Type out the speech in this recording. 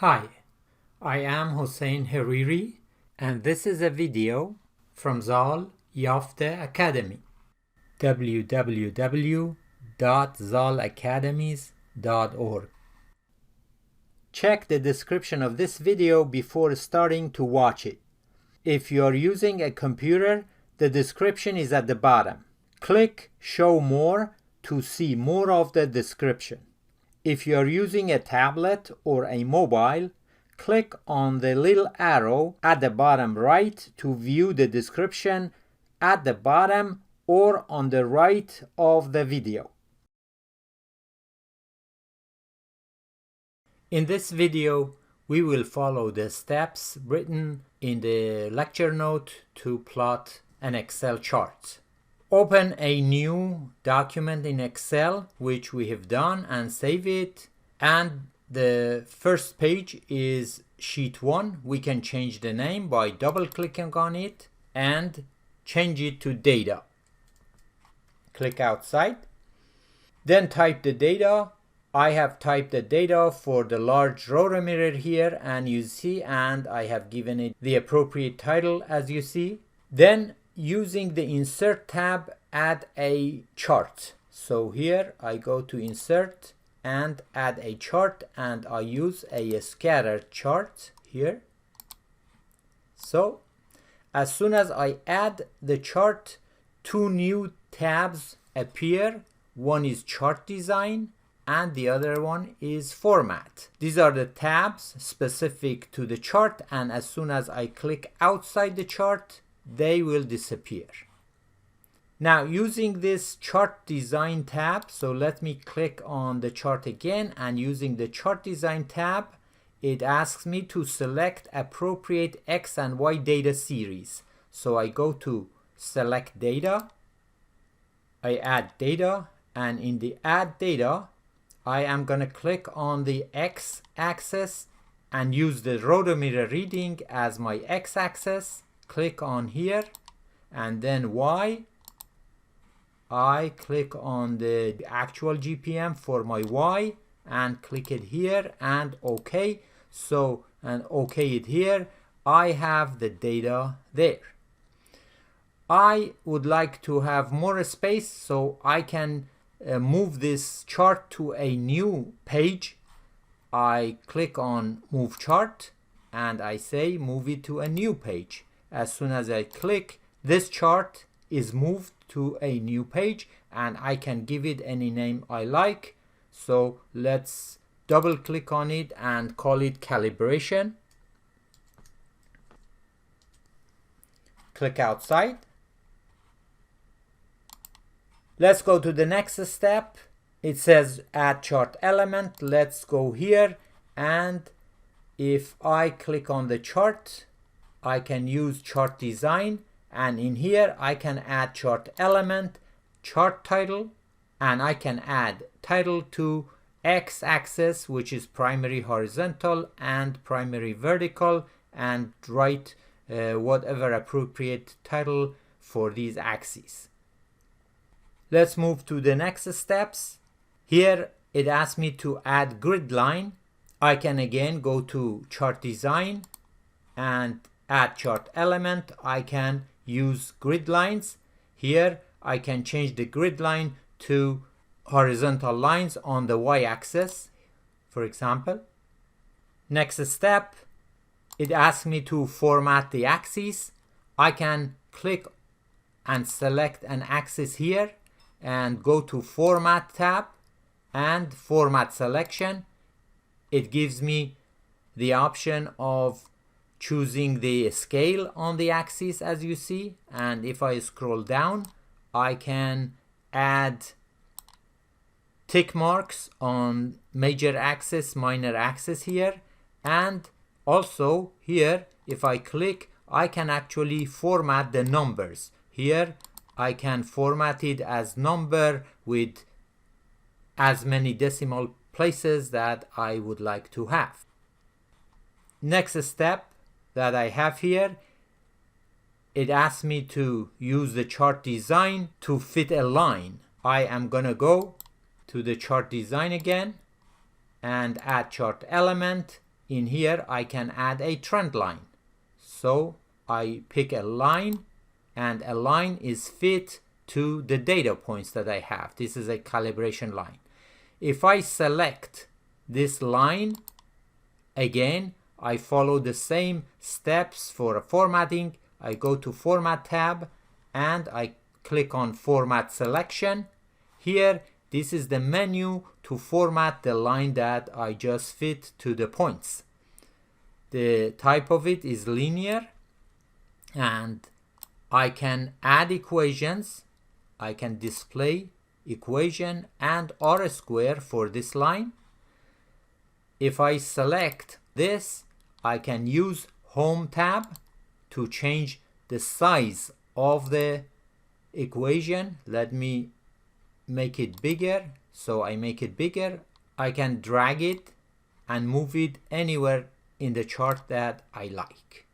Hi, I am Hossein Hariri, and this is a video from Zal Yafte Academy. www.zalacademies.org. Check the description of this video before starting to watch it. If you are using a computer, the description is at the bottom. Click Show More to see more of the description. If you are using a tablet or a mobile, click on the little arrow at the bottom right to view the description at the bottom or on the right of the video. In this video, we will follow the steps written in the lecture note to plot an Excel chart. Open a new document in Excel, which we have done, and save it. And the first page is sheet 1. We can change the name by double clicking on it and change it to data. Click outside. Then type the data. I have typed the data for the large rotor mirror here, and you see, and I have given it the appropriate title as you see. Then using the Insert tab, add a chart. So here I go to Insert and add a chart, and I use a scatter chart here. So as soon as I add the chart, two new tabs appear. One is Chart Design and the other one is Format. These are the tabs specific to the chart, and as soon as I click outside the chart, they will disappear. Now using this Chart Design tab, so let me click on the chart again, and using the Chart Design tab, it asks me to select appropriate X and Y data series. So I go to Select Data, I add data, and in the Add Data, I am going to click on the X axis and use the rotor mirror reading as my X axis. Click on here, and then Y, I click on the actual GPM for my Y and click it here and OK. So, and OK it here, I have the data there. I would like to have more space, so I can move this chart to a new page. I click on Move Chart and I say move it to a new page. As soon as I click, this chart is moved to a new page, and I can give it any name I like. So let's double click on it and call it Calibration. Click outside. Let's go to the next step. It says Add Chart Element. Let's go here, and if I click on the chart, I can use Chart Design, and in here I can add chart element, chart title, and I can add title to X axis, which is primary horizontal and primary vertical, and write whatever appropriate title for these axes. Let's move to the next steps. Here it asks me to add grid line. I can again go to Chart Design and add chart element. I can use grid lines. Here I can change the grid line to horizontal lines on the y-axis, for example. Next step, it asks me to format the axis. I can click and select an axis here and go to Format tab and Format Selection. It gives me the option of choosing the scale on the axis as you see, and if I scroll down, I can add tick marks on major axis, minor axis here, and also here if I click, I can actually format the numbers. Here I can format it as number with as many decimal places that I would like to have. Next step that I have here, it asks me to use the chart design to fit a line. I am gonna go to the chart design again and add chart element. in here I can add a trend line. So I pick a line, and a line is fit to the data points that I have. This is a calibration line. If I select this line, again, I follow the same steps for formatting. I go to Format tab and I click on Format Selection. Here, this is the menu to format the line that I just fit to the points. The type of it is linear, and I can add equations. I can display equation and R square for this line. If I select this, I can use Home tab to change the size of the equation. Let me make it bigger. So I make it bigger. I can drag it and move it anywhere in the chart that I like.